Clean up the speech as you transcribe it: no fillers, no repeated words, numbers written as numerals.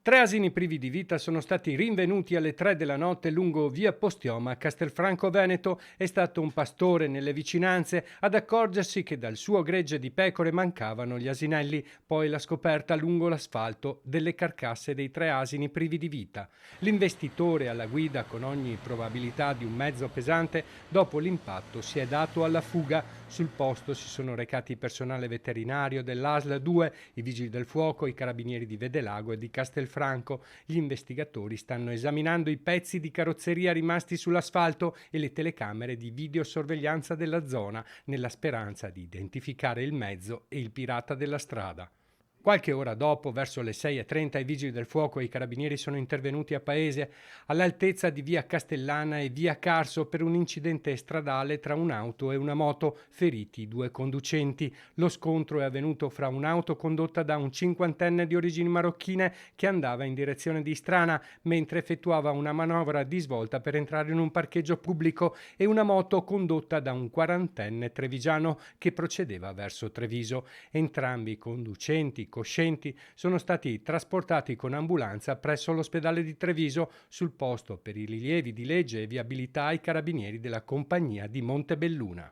Tre asini privi di vita sono stati rinvenuti alle 3 della notte lungo via Postioma a Castelfranco Veneto. È stato un pastore nelle vicinanze ad accorgersi che dal suo gregge di pecore mancavano gli asinelli, poi la scoperta lungo l'asfalto delle carcasse dei tre asini privi di vita. L'investitore alla guida con ogni probabilità di un mezzo pesante, dopo l'impatto si è dato alla fuga. Sul posto si sono recati personale veterinario dell'ASL 2, i vigili del fuoco, i carabinieri di Vedelago e di Castelfranco. Gli investigatori stanno esaminando i pezzi di carrozzeria rimasti sull'asfalto e le telecamere di videosorveglianza della zona, nella speranza di identificare il mezzo e il pirata della strada. Qualche ora dopo, verso le 6:30, i vigili del fuoco e i carabinieri sono intervenuti a Paese, all'altezza di via Castellana e via Carso, per un incidente stradale tra un'auto e una moto, feriti due conducenti. Lo scontro è avvenuto fra un'auto condotta da un cinquantenne di origini marocchine che andava in direzione di Strana mentre effettuava una manovra di svolta per entrare in un parcheggio pubblico e una moto condotta da un quarantenne trevigiano che procedeva verso Treviso. Entrambi i conducenti coscienti sono stati trasportati con ambulanza presso l'ospedale di Treviso. Sul posto, per i rilievi di legge e viabilità, i carabinieri della compagnia di Montebelluna.